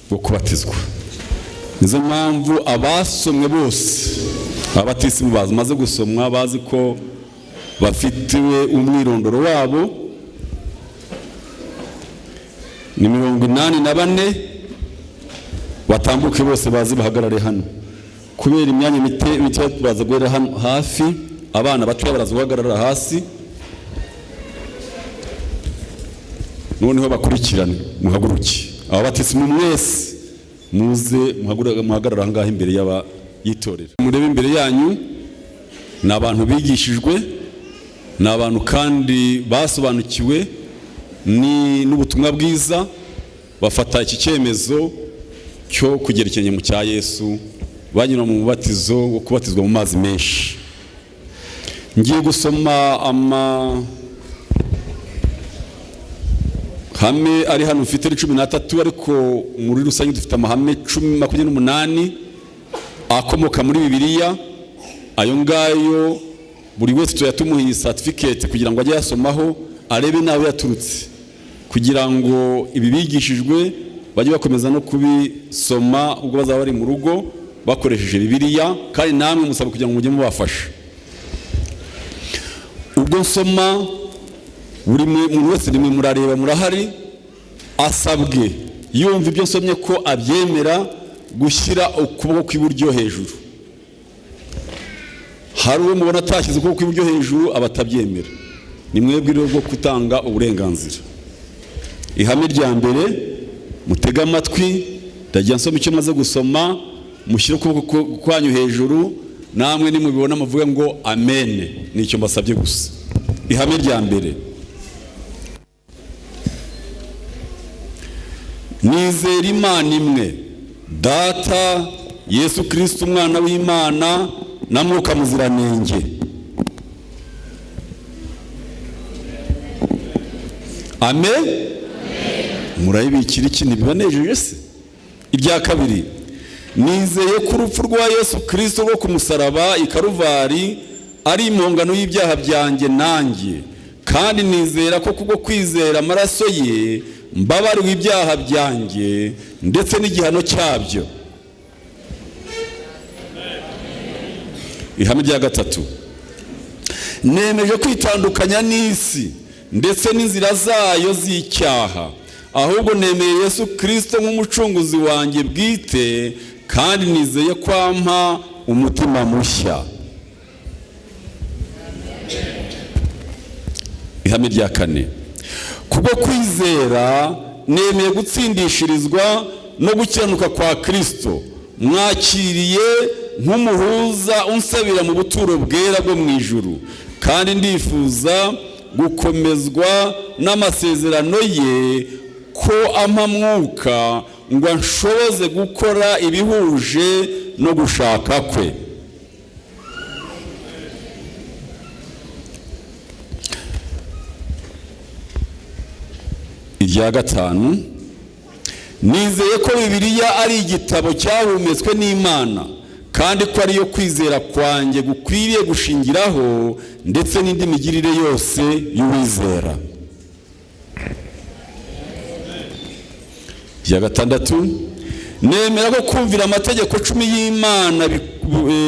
bwo kubatizwa. Nizo mpamvu abasomwe bose, abatisimu bamaze gusomwa bazi ko bafitiwe umwirondoro wabo ni 84 batambuke bose bazi bahagarare hano. Kubera imyanya mike baza guhera hano hafi, abana bato baraza guhagarara hasi, noneho bakurikirane muhaguruki. Aba batisimu mwese muze muhagarara ngaho imbere y'abayitorera. Murebe imbere yanyu ni abantu bigishijwe, ni abantu kandi basobanukiwe n'ubutumwa bwiza, bafata iki cyemezo cyo kugerekeranya mu cya Yesu, banyura mu mubatizo wo kubatizwa mu mazi menshi. Ngiye gusoma amahame ari hano mfite 13, ariko muri rusange dufite amahame 28 akomoka muri Bibiliya. Ayo ngayo buri wese tuyatumuhiye certificate kugira ngo ajye yasomaho arebe nawe yaturutse, kugira ngo ibi bigishijwe bajye bakomeza no kubisoma ubwo bazaba bari mu rugo bakoresheje Bibiliya, kandi namwe musaba kugira ngo mujye mubafasha. Ubwo nsoma buri muntu wese rimwe murareba murahari, asabwe yumva ibyo nsomye ko abyemera gushyira ukuboko kw'iburyo hejuru. Hari uwo mubona atashyize ukuboko kw'iburyo hejuru abatabyemera, ni mwebwe rero bwo gutanga uburenganzira. Ihame rya mbere, mutega amatwi, ndagira nsoma icyo maze gusoma, mushyire ukuboko kwanyu hejuru, namwe nimubibona muvuge ngo amen. Nicyo mbasabye gusa. Ihame rya mbere, nizera Imana imwe, Data, Yesu Kristo umwana w'Imana na Mwuka Muziranenge. Amen. Murayibikira iki ntibibanejeje se? Irya kabiri, nizeye ko urupfu rwa Yesu Kristo rwo ku musaraba i Karuvari ari impongano y'ibyaha byanjye nanjye, kandi nizera ko kubwo kwizera amaraso ye mbabariwe ibyaha byanjye ndetse n'igihano cyabyo. Ihame rya gatatu, nemeje kwitandukanya n'isi ndetse n'inzira zayo z'icyaha, ahubwo nemeye Yesu Kristo nk'umucunguzi wanjye bwite, kandi nizeye kwampa umutima mushya. Ihame rya kane, kubwo kwizera nemeye gutsindishirizwa no gukiranuka kwa Kristo, mwakiriye nk'umuhuza unsabira mu buturo bwera bwo mu ijuru, kandi ndifuza gukomezwa n'amasezerano ye ko ampa Mwuka ngo anshoboze gukora ibihuje no gushaka kwe. Irya gatanu, nizeye ko Bibiliya ari igitabo cyahumetswe n'Imana, kandi ko ariyo kwizera kwanjye gukwiriye gushingiraho, ndetse n'indi migirire yose y'uwizera. Irya gatandatu, nemera ko kumvira amategeko 10 y'Imana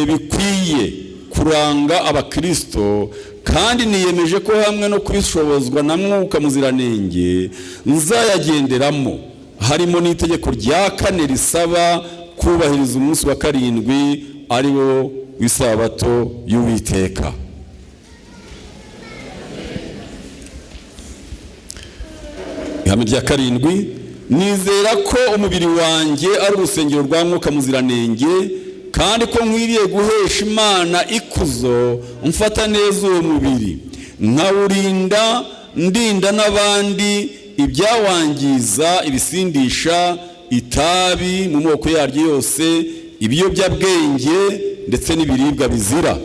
bikwiye kuranga abakristo, kandi niyemeje ko hamwe no kubishobozwa na Mwuka Muziranenge nzayagenderamo, harimo n'itegeko rya 4 risaba kubahiriza umunsi wa 7 ari wo w'isabato y'Uwiteka. Ihame rya 7, nizera ko umubiri wanjye ari urusengero rwa Mwuka Muziranenge, kandi ko nkwiriye guhesha Imana ikuzo mfata neza uwo mubiri, nkawurinda ndinda n'abandi ibyawangiza, ibisindisha, itabi mu moko yaryo yose, ibiyobyabwenge ndetse n'ibiribwa bizira.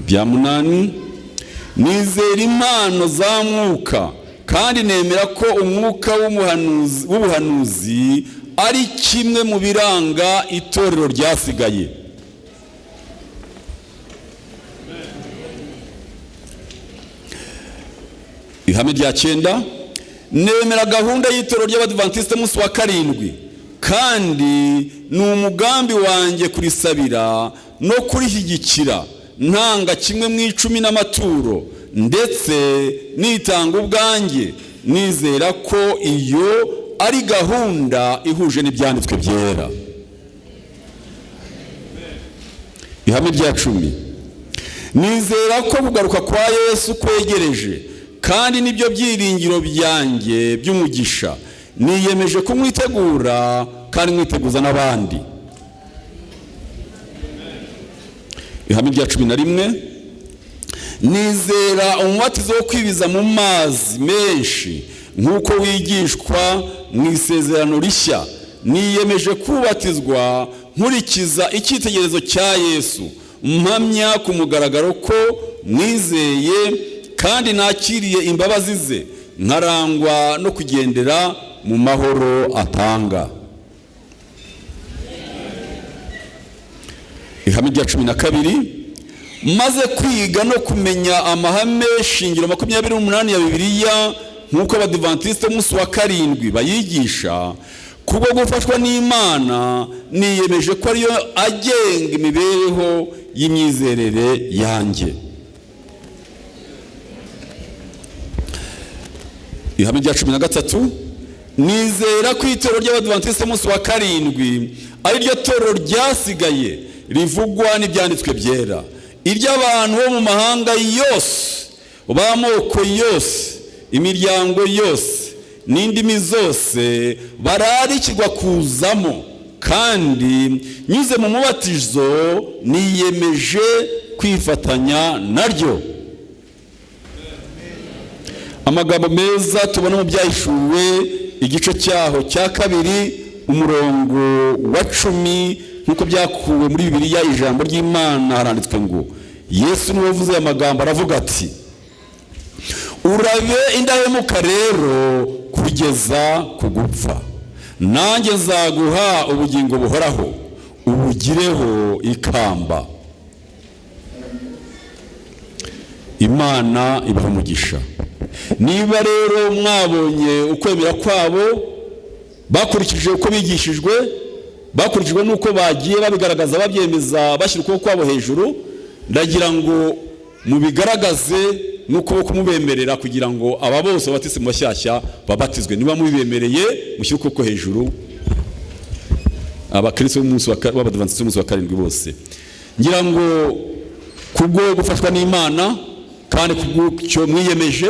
Bya munani, nizera impano za Mwuka, kandi nemera ko umwuka w'ubuhanuzi ari kimwe mu biranga itorero ryasigaye. Ihame rya 9, nemera gahunda y'itorero ry'Abadiventiste munsi wa karindwi, kandi ni umugambi wanjye kurisabira no kurishyigikira, ntanga kimwe mu 10 n'amaturo, ndetse nitanga ubwanjye, nizera ko iyo ari gahunda ihuje n'ibyanditswe byera. Ihame rya 10: nizera ko kugaruka kwa Yesu kwegereje, kandi nibyo byiringiro byanjye by'umugisha. Niyemeje kumwitegura kandi mwiteguza n'abandi. Ihame rya 11: nizera umubatizo wo kwibiza mu mazi menshi nk'uko wigishwa mu isezerano rishya. Niyemeje kubatizwa nkurikiza icyitegererezo cya Yesu, mpamya ku mugaragaro ko mwizeye kandi nakiriye imbabazi ze, nkarangwa no kugendera mu mahoro atanga. Ihame rya 12: maze kwiga no kumenya amahame shingiro 28 ya Bibiliya nk'uko Abadiventiste munsi wa karindwi bayigisha, kubwo gufashwa n'Imana niyemeje ko ariyo agenga imibereho y'imyizerere yanjye. Ihame rya 13: nizera ko itorero ry'Abadiventiste munsi wa karindwi ari ryo torero ryasigaye rivugwa n'ibyanditswe byera, iry'abantu bo mu mahanga yose, b'amoko yose, imiryango yose n'indimi zose bararikirwa kuzamo, kandi nyuze mu mubatizo niyemeje kwifatanya naryo. Amagambo meza tubona mu Byahishuwe igice cyaho cya 2 umurongo wa 10, nk'uko byakuwe muri Bibiliya ijambo ry'Imana, haranditswe ngo Yesu niwe uvuze aya magambo, aravuga ati: urabe indahemuka rero kugeza ku gupfa, nanjye nzaguha ubugingo buhoraho, ubugireho ikamba. Imana ibaha umugisha. Niba rero mwabonye ukwemera kwabo, bakurikije uko bigishijwe, bakurikijwe n'uko bagiye babigaragaza, babyemeza, bashyira ukuboko kwabo hejuru, ndagira ngo mubigaragaze n'ukuboko mubemerera, kugira ngo aba bose babatise mu bashyashya babatizwe. Niba mubibemereye, mushyire ukuboko hejuru, abakristo b'Abadiventiste b'umunsi wa karindwi bose. Ngira ngo kubwo gufashwa n'Imana kandi kubw'icyo mwiyemeje,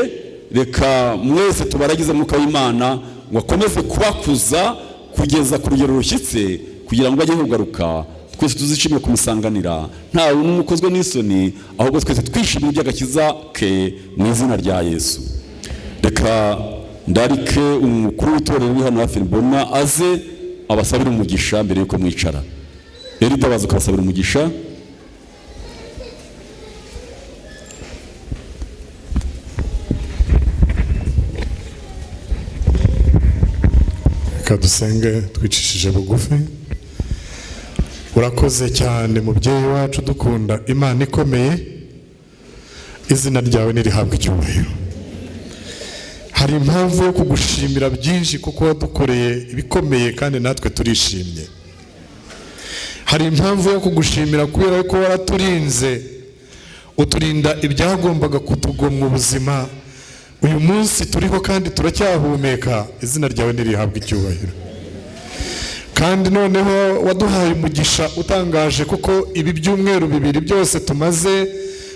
reka mwese tubaragize Mwuka w'Imana ngo akomeze kubakuza kugeza ku rugero rushyitse, kugira ngo bajye kugaruka twese tuzishimire kumusanganira, ntawe n'umukozwe n'isoni, ahubwo twese twishimire iby'agakiza ke mu izina rya Yesu. Reka ndarike umukuru w'itorero uri hano hafi mbona aze abasabira umugisha mbere yuko mwicara. Rero itabaza ukabasabira umugisha. Reka dusenge twicishije bugufi. Urakoze cyane mubyeyi wacu dukunda, Imana ikomeye, izina ryawe nirihabwe icyubahiro. Hari impamvu yo kugushimira byinshi kuko wadukoreye ibikomeye kandi natwe turishimye. Hari impamvu yo kugushimira kubera ko waraturinze, uturinda ibyagombaga kutugomwa ubuzima. Uyu munsi turiho kandi turacyahumeka, izina ryawe nirihabwe icyubahiro. Kandi noneho waduhaye umugisha utangaje, kuko ibi byumweru 2 byose tumaze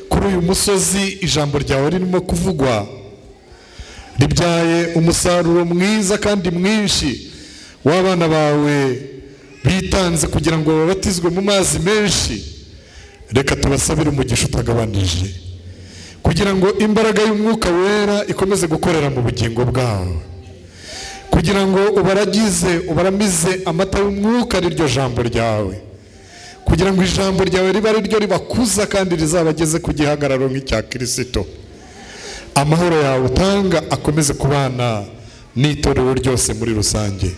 kuri uyu musozi ijambo ryawe ririmo kuvugwa, ribyaye umusaruro mwiza kandi mwinshi w'abana bawe bitanze kugira ngo babatizwe mu mazi menshi. Reka tubasabire umugisha utagabanije, kugira ngo imbaraga y'Umwuka wera ikomeze gukorera mu bugingo bwawe, kugira ngo ubaragize, ubaramize amata y'Umwuka ari ryo jambo ryawe, kugira ngo ijambo ryawe riba ari ryo ribakuza kandi rizabageze ku gihagararo nk'icya Kristo. Amahoro yawe utanga akomeze kubana n'itorero ryose muri rusange,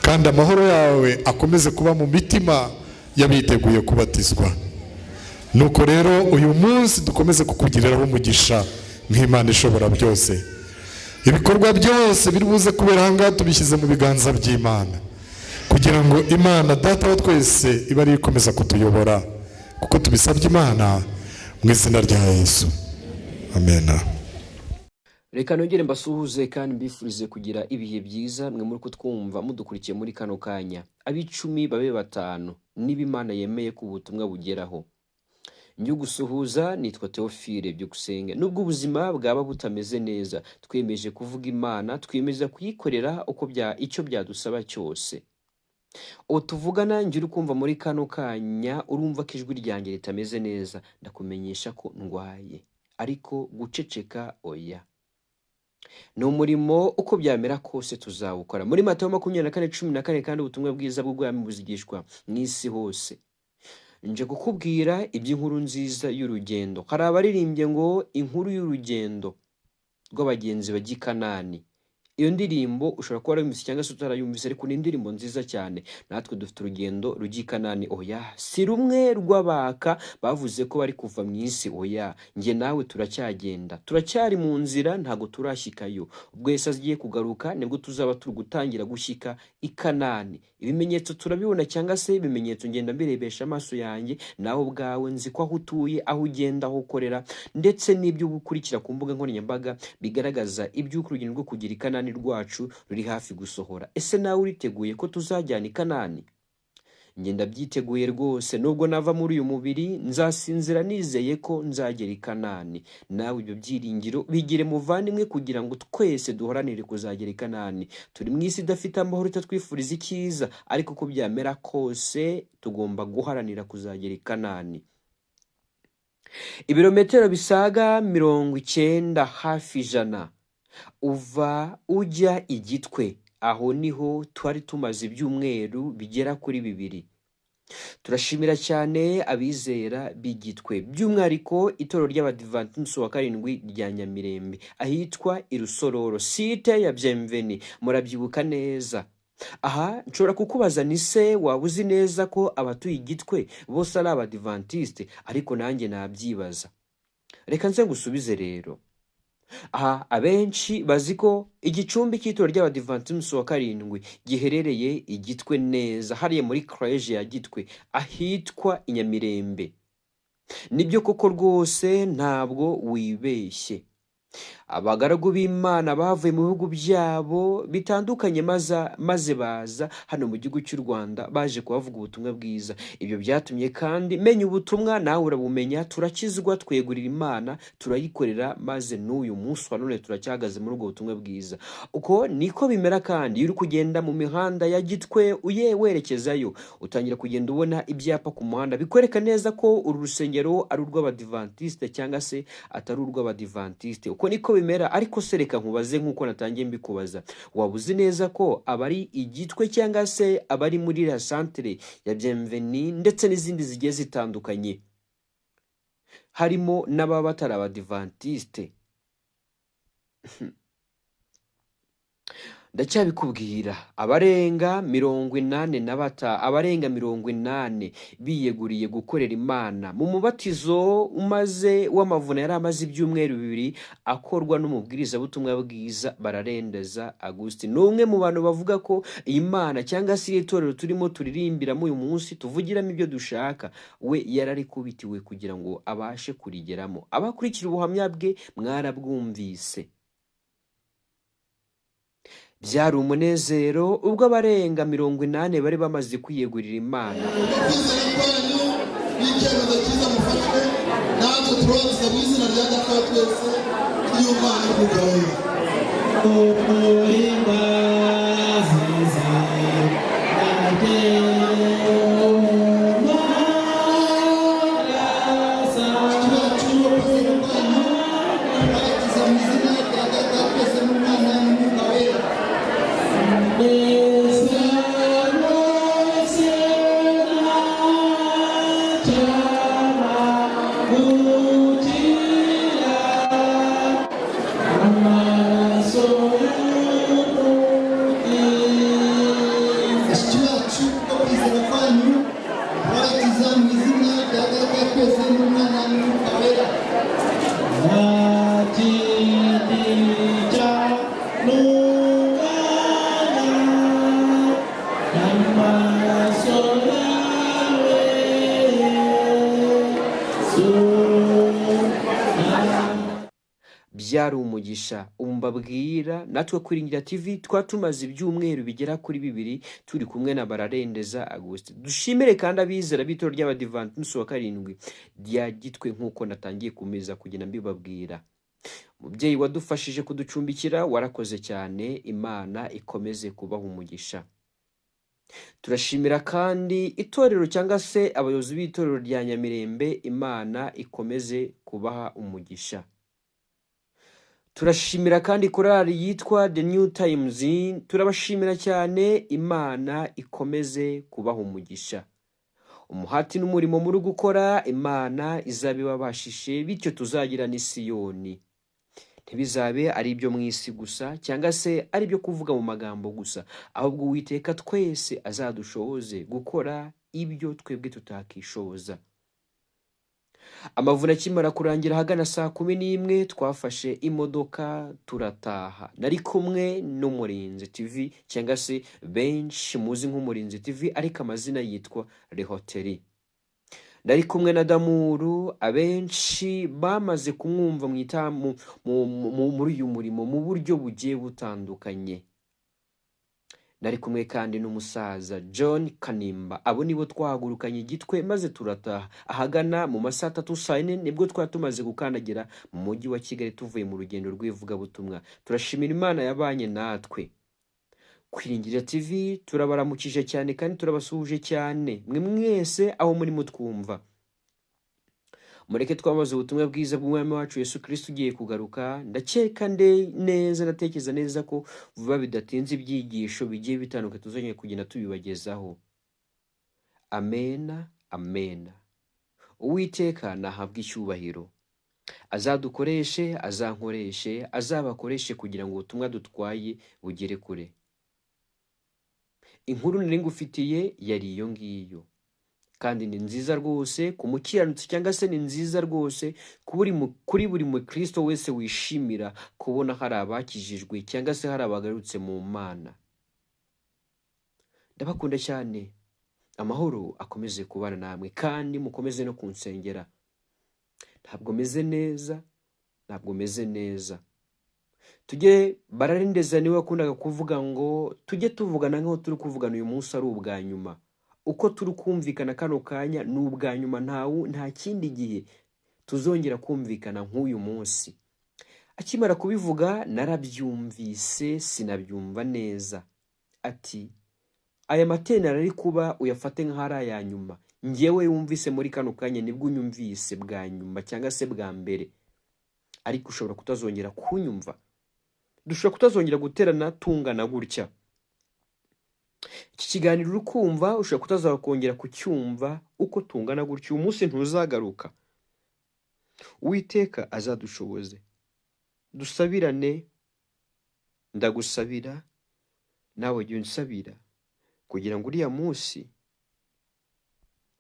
kandi amahoro yawe akomeze kuba mu mitima y'abiteguye kubatizwa. Nuko rero uyu munsi dukomeze kukugiriraho umugisha nk'Imana ishobora byose. ibikorwa byose biri buze kubera aha ngaha tubishyize mu biganza by'Imana, kugira ngo Imana Data wa twese ibe ari ikomeza kutuyobora, kuko tubisabye Imana mu izina rya Yesu, amen. Reka nongere mbasuhuze kandi mbifurize kugira ibihe byiza mwe muri kutwumva mudukurikiye muri kano kanya. Abicumi babe batanu niba Imana yemeye ko ubutumwa bugeraho. Njye gusuhuza nitwa Theophile Byukusenge. Nubwo ubuzima bwaba butameze neza, twemeje kuvuga Imana, twemeza kuyikorera icyo byadusaba cyose. Utuvugana njye uri kumva muri kano kanya urumva ko ijwi ryanjye ritameze neza, ndakumenyesha ko ndwaye, ariko guceceka oya. Ni umurimo uko byamera kose tuzawukora. Muri Matayo 24:14 kandi ubutumwa bwiza bw'ubwami buzigishwa mu isi hose. Nje kukubwira iby'inkuru nziza y'urugendo. Hari abaririmbye ngo inkuru y'urugendo rw'abagenzi bajya i Kanani. Iyo ndirimbo ushobora kuba warayumvise cyangwa se utarayumvise, ariko ni indirimbo nziza cyane. Natwe dufite urugendo rujya i Kanani, oya. Si rumwe rw'abaka bavuze ko bari kuva mu isi, oya. Njye nawe turacyagenda, turacyari mu nzira, ntago turashyikayo. Ubwo Yesu agiye kugaruka nibwo tuzaba turi gutangira gushyika i Kanani. Ibimenyetso turabibona, cyangwa se ibimenyetso ngenda mbirebesha amaso yanjye, nawe ubwawe nzi ko aho utuye, aho ugenda, aho ukorera, ndetse n'ibyo gukurikira ku mbuga nkoranyambaga bigaragaza iby'uko urugendo rwo kugira i Kanani rwacu ruri hafi gusohora. Ese nawe uriteguye ko tuzajyana i Kanani? Ngenda byiteguye rwose. Nubwo nava muri uyu mubiri, nzasinzira nizeye ko nzagera i Kanani. Nawe ibyo byiringiro bigire muvandimwe, kugira ngo twese duhoranire kuzagera i Kanani. Turi mu isi idafite amahoro, itatwifuriza icyiza, ariko uko byamera kose tugomba guharanira kuzagera i Kanani. Ibirometero bisaga 90 hafi 100 uva ujya i Gitwe. Aho niho twari tumaze ibyumweru bigera kuri 2. Turashimira cyane abizera b'Igitwe, by'umwihariko itorero ry'Abadiventiste wa karindwi rya Nyamirembe, ahitwa i Rusororo, site ya Bienvenue. Murabyibuka neza. Aha nshobora kukubaza, ni se waba uzi neza ko abatuye Igitwe bose ari Abadiventiste? Ariko nanjye nabyibaza. Reka nze ngusubize rero. Aha abenshi bazi ko igicumbi cy'itorero ry'Abadiventiste wa karindwi giherereye i Gitwe neza, hariya muri college ya Gitwe, ahitwa i Nyamirembe. Nibyo koko rwose, ntabwo wibeshye. Abagaragu b'Imana bavuye mu bihugu byabo bitandukanye maze baza hano mu gihugu cy'u Rwanda, baje kubavuga ubutumwa bwiza. Ibyo byatumye kandi menya ubutumwa, nawe urabumenya. Turakizwa, twegurira Imana, turayikorera, maze n'uyu munsi wa none turacyahagaze muri ubwo butumwa bwiza. Uko niko bimera kandi iyo uri kugenda mu mihanda ya Gitwe werekezayo, utangira kugenda ubona ibyapa ku muhanda bikwereka neza ko uru rusengero ari urw'Abadiventiste cyangwa se atari urw'Abadiventiste. Uko niko bimera. Ariko se reka nkubaze, nk'uko natangiye mbikubaza, waba uzi neza ko abari i Gitwe cyangwa se abari muri la centre ya Bienvenue ndetse n'izindi zigiye zitandukanye, harimo n'ababa batari Abadiventiste? Ndacyabikubwira. Abarenga 80 biyeguriye gukorera Imana mu mubatizo umaze w'amavuna yari amaze ibyumweru 2 akorwa n'umubwiriza butumwa bwiza Bararendeza Augustin. N'umwe mu bantu bavuga ko Imana cyangwa se itorero turimo turirimbiramo uyu munsi, tuvugiramo ibyo dushaka, we yarari kubitiwe kugira ngo abashe kurigeramo. Abakurikira ubuhamya bwe mwarabwumvise. Byari umunezero ubwo abarenga 80 bari bamaze kwiyegurira Imana. byari umugisha. Ubu mbabwira natwe Kwiringira TV twatumaze ibyumweru bigera kuri 2 turi kumwe na Bararendeza Auguste. Dushimire kandi abizera b'Itorero ry'Abadivantisiti wa karindwi rya Gitwe nk'uko natangiye kumeza kugenda mbibabwira. Mubyeyi wadufashije kuducumbikira, warakoze cyane. Imana ikomeze kubaha umugisha. Turashimira kandi itorero cyangwa se abayobozi b'itorero rya Nyamirembe, Imana ikomeze kubaha umugisha. Turashimira kandi korali yitwa The New Times, turabashimira cyane. Imana ikomeze kubaha umugisha. Umuhati n'umurimo muri gukora, Imana izabibabashishe, bityo tuzagira n'Isiyoni. Ntibizabe ari ibyo mu isi gusa cyangwa se ari ibyo kuvuga mu magambo gusa, ahubwo Uwiteka twese azadushoboze gukora ibyo twebwe tutakishoboza. Amavuna akimara kurangira ahagana saa 11 twafashe imodoka turataha. Nari kumwe n'Umurinzi TV cyangwa se benshi muzi nk'Umurinzi TV ariko amazina yitwa Rehoteri. Nari kumwe na Damuru, abenshi bamaze kumwumva muri uyu murimo mu buryo bugiye butandukanye. Nari kumwe kandi n'umusaza John Kanimba. Abo nibo twahagurukanye Gitwe maze turataha. Ahagana mu masaa 3 nibwo twatumaze gukandagira mu mujyi wa Kigali tuvuye mu rugendo rw'ivugabutumwa. Turashimira Imana yabanye natwe. Kwiringira TV turabaramukije cyane kandi turabasuhuje cyane mwe mwese aho muri mutwumva. Mureke twamaze ubutumwa bwiza bw'Umwami wacu Yesu Kristo ugiye kugaruka. Ndakeka neza, ndatekereza neza ko vuba bidatinze ibyigisho bigiye bitandukanye tuzongera kugenda tubibagezaho. Amena, amena. Uwiteka nahabwe icyubahiro. Azadukoreshe, azankoreshe, azabakoreshe kugira ngo ubutumwa dutwaye bugere kure. Inkuru nari ngufitiye yari iyo ngiyo, kandi ni nziza rwose ku mukiranutsi cyangwa se ni nziza rwose kuri buri mukristo wese wishimira kubona hari abakijijwe cyangwa se hari abagarutse mu Mana. Ndabakunda cyane. Amahoro akomeze kubana namwe kandi mukomeze no kunsengera. Ntabwo meze neza. Tujye Bararendeza niwe wakundaga kuvuga ngo tujye tuvugana nkaho turi kuvugana uyu munsi ari ubwa nyuma. Uko turi kumvikana kano kanya ni ubwa nyuma, nta kindi gihe tuzongera kumvikana nk'uyu munsi. Akimara kubivuga narabyumvise sinabyumva neza. Ati aya materaniro ari kuba uyafate nk'ari aya nyuma. Ngewe yumvise muri kano kanya nibwo unyumvise bwa nyuma cyangwa se bwa mbere, ariko ushobora kutazongera kunyumva. Dushobora kutazongera guterana tungana gutya. Iki kiganiro uri kumva ushobora kutazakongera kucyumva uko tungana gutya. Uyu munsi ntuzagaruka. Uwiteka azadushoboze. Dusabirane. Ndagusabira nawe jya unsabira kugira ngo uriya munsi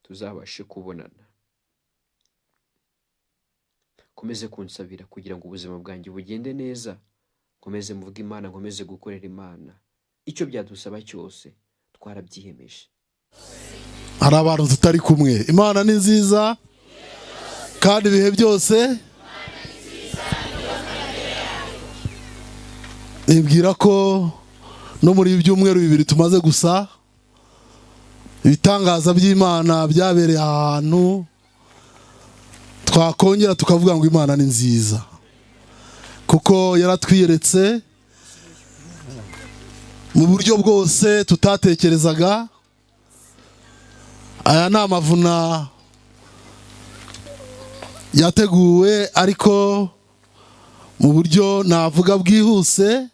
tuzabashe kubonana. Komeze kunsabira kugira ngo ubuzima bwanjye bugende neza. Komeze mvuga Imana, komeze gukorera Imana. Icyo byadusaba cyose twarabyiyemeje. Hari abantu tutari kumwe. Imana ni nziza kandi ibihe byose nibwira ko no muri ibyumweru 2 tumaze gusa ibitangaza by'Imana byabereye ahantu twakongera tukavuga ngo Imana ni nziza, kuko yaratwiyeretse mu buryo bwose tutatekerezaga. Aya ni amavuna yateguwe ariko mu buryo navuga bwihuse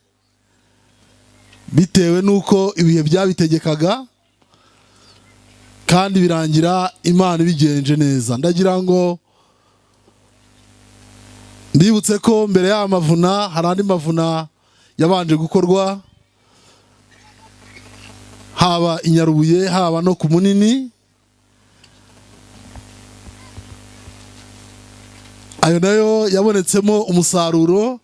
bitewe nuko ibihe byabitegekaga, kandi birangira Imana ibigenje neza. Ndagira ngo ndibutse ko mbere y'aya mavuna hari andi mavuna yabanje gukorwa, haba i Nyarubuye haba no ku Munini. Ayo nayo yabonetsemo umusaruro,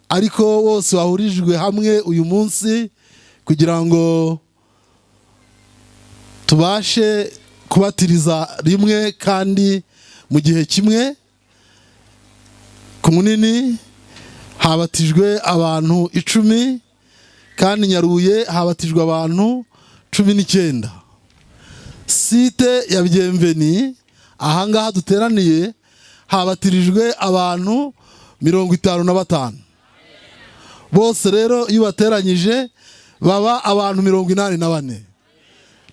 ariko wose wahurijwe hamwe uyu munsi kugira ngo tubashe kubatiriza rimwe kandi mu gihe kimwe ku Munini habatijwe abantu 10 kandi Nyaruye habatijwe abantu 19. Site ya Byemveni ahangaha duteraniye habatirijwe abantu 55. Bose rero iyo bateranyije baba abantu 84.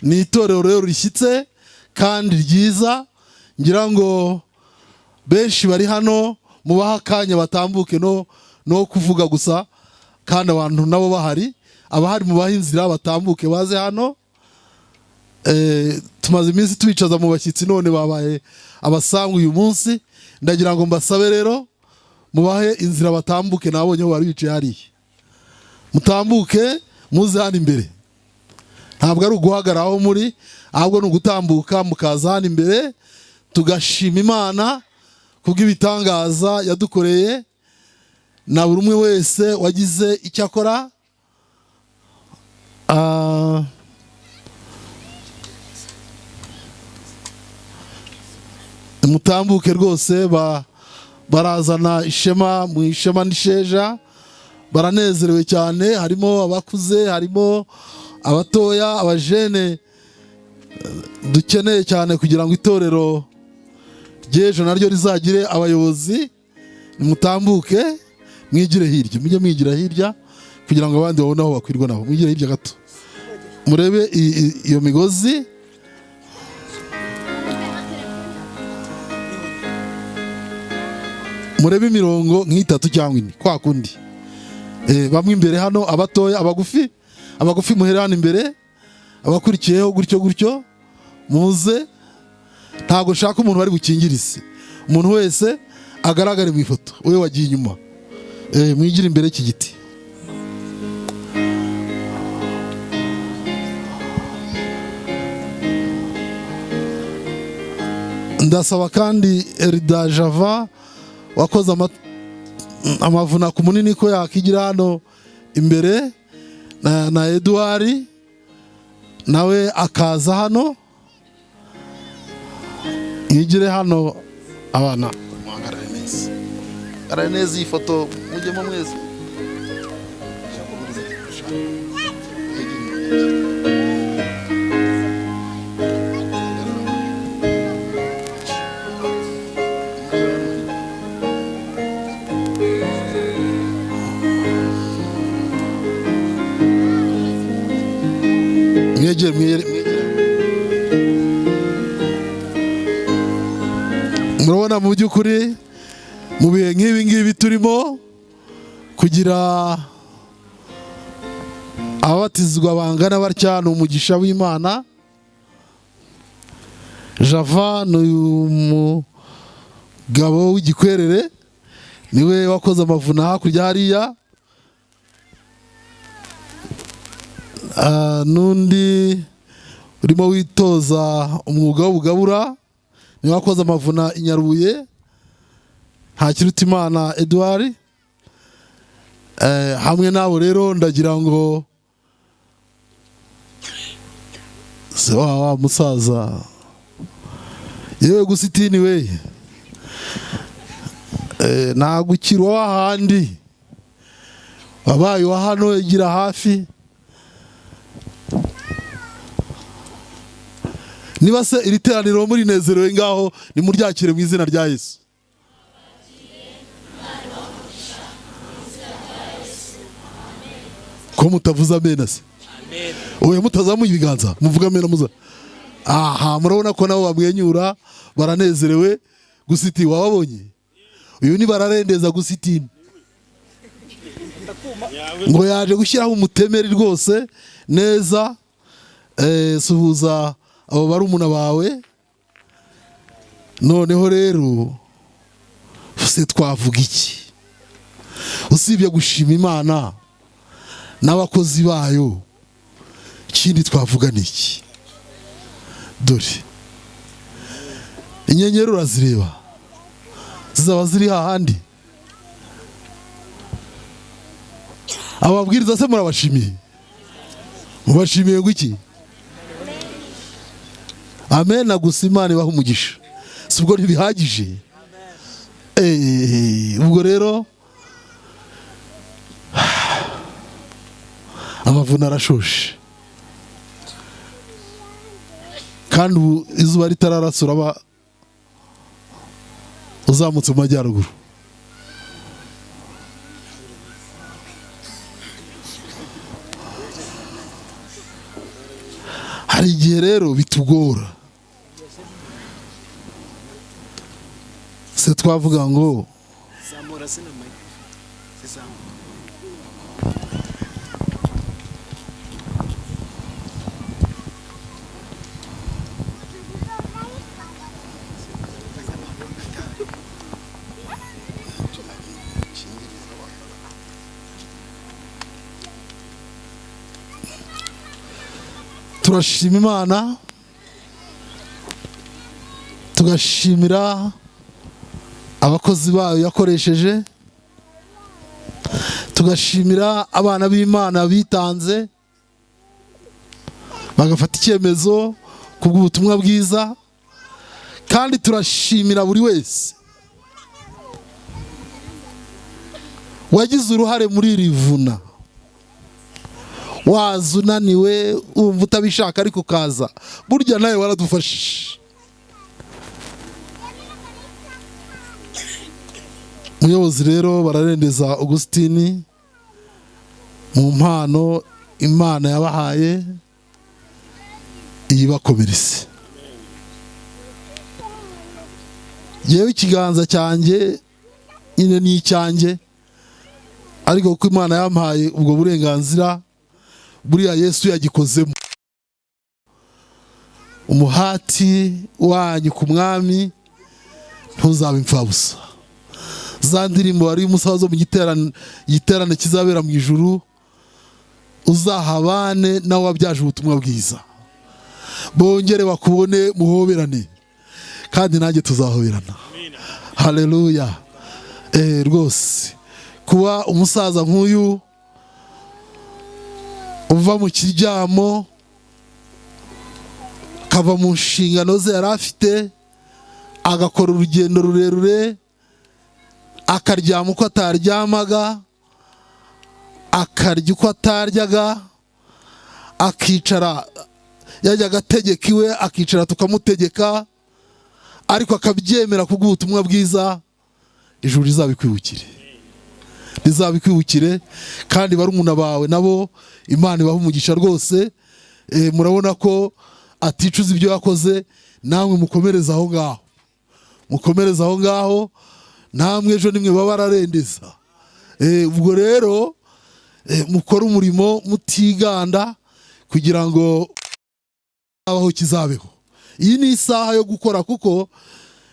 Ni itorero rero rishyitse kandi ryiza, ngira ngo benshi bari hano mubaha akanya batambuke no kuvuga gusa, kandi abantu nabo bahari, abahari mubaha inzira batambuke baze hano. Tumaze iminsi tubicaza mu bashyitsi, none babaye abasangwa uyu munsi. Ndagira ngo mbasabe rero mubahe inzira batambuke, nabonye bari bicaye hariya, mutambuke muze hano imbere. Ntabwo ari uguhagarara aho muri, ahubwo ni ugutambuka mukaza hano imbere, tugashima Imana kubw'ibitangaza yadukoreye, na buri umwe wese wagize icyo akora. Mutambuke rwose, barazana ishema mu ishema n'isheja, baranezerewe cyane. Harimo abakuze, harimo abatoya, abajene. Dukeneye cyane kugira ngo itorero ry'ejo naryo rizagire abayobozi. Mutambuke mwigire hirya, mujye mwigira hirya kugira ngo abandi babone aho bakwirwa nabo. Mwigire hirya gato murebe iyo migozi. Murebe imirongo nk'itatu cyangwa ine kwa kundi. Bamwe imbere hano, abatoya, abagufi muhere hano imbere, abakurikiyeho gutyo muze. Ntago nshaka umuntu bari bukingirize, umuntu wese agaragare mu ifoto. Wewe wagiye inyuma, mwigire imbere iki giti. Ndasaba kandi Erida Java wakoze amavuna ku Munini ko yakigira hano imbere, na Edouard nawe akaza hano. Yigire hano abana, mwagarare neza, garare neza iyi foto mujyemo mwese. Murabona mu by'ukuri mu bihe nk'ibi ngibi turimo, kugira ababatizwa bangana batya ni umugisha w'Imana. Java ni umugabo w'igikwerere, niwe wakoze amavuna hakurya hariya. N'undi urimo witoza umwuga w'ubugabura, niwe wakoze amavuna i Nyaruye, Ntakirutimana Edouard. Hamwe nabo rero ndagira ngo se wa musaza yewe Gusitini we, nagukirwa wahandi wabaye wa hano igira hafi. Niba se iri teraniro muri nezerewe ngaho, nimuryakire mu izina rya Yesu. Ko mutavuza amena se? Oya, mutazamuye ibiganza muvuga amena muza. Aha, murabona ko nabo bamwenyura, baranezerewe. Gusiti wababonye? Uyu ni bararendeza Gusitini, ngo yaje gushyiraho umutemeri rwose neza. Suhuza abo barumuna bawe. Noneho rero se twavuga iki usibye gushima Imana n'abakozi bayo? Ikindi twavuga niki? Dore inyenyeri urazireba, zizaba ziri hahandi. Ababwiriza se murabashimiye? Mubashimiye guki? Amen. Gusa Imana ibaha umugisha. si ubwo ntibihagije? Ubwo rero amavuna arashushe, kandi ubu izuba ritararasa uraba uzamutse mu majyaruguru. Hari igihe rero bitugora, se twavuga ngo turashima Imana, tugashimira abakozi bayo yakoresheje, tugashimira abana b'Imana bitanze bagafata icyemezo kubw'ubutumwa bwiza, kandi turashimira buri wese wagize uruhare muri iri vuna. Waza unaniwe wumva utabishaka ariko ukaza, burya nawe waradufashije. Umuyobozi rero Bararendeza Augustin, mu mpano Imana yabahaye iyibakomereze. Yewe ikiganza cyanjye nyine ni icyanjye, ariko kuko Imana yampaye ubwo burenganzira, buriya Yesu yagikozemo. Umuhati wanyu ku mwami ntuzabe impfabusa. Za ndirimbo wari umusaza mu giterane kizabera mu ijuru, uzahabane nawe wabyaje ubutumwa bwiza, bongere bakubone muhoberane, kandi nanjye tuzahoberana. Haleluya. Rwose kuba umusaza nk'uyu uva mu kiryamo akava mu nshingano ze yari afite, agakora urugendo rurerure, akaryama uko ataryamaga, akarya uko ataryaga, akicara yajyaga ategeka iwe akicara tukamutegeka, ariko akabyemera kubw'ubutumwa bwiza. Ijuru rizabikwibukire, rizabikwibukire, kandi barumuna bawe nabo Imana ibaha umugisha rwose. Murabona ko aticuza ibyo yakoze, namwe mukomereza aho ngaho, mukomereza aho ngaho, namwe ejo nimwe baba Bararendeza. Ubwo rero mukora umurimo mutiganda kugira ngo abaho kizabeho. Iyi ni isaha yo gukora, kuko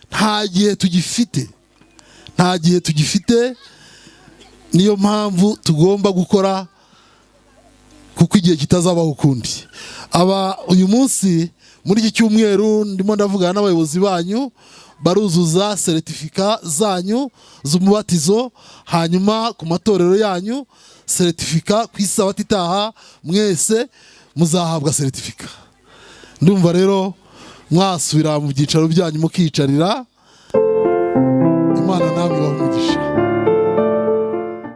nta gihe tugifite, nta gihe tugifite. Niyo mpamvu tugomba gukora, kuko igihe kitazabaho ukundi. Uyu munsi muri iki cyumweru ndimo ndavugana n'abayobozi banyu, baruzuza seritifika zanyu z'umubatizo, hanyuma ku matorero yanyu seritifika, ku isabato itaha mwese muzahabwa seritifika. Ndumva rero mwasubira mu byicaro byanyu mukicarira,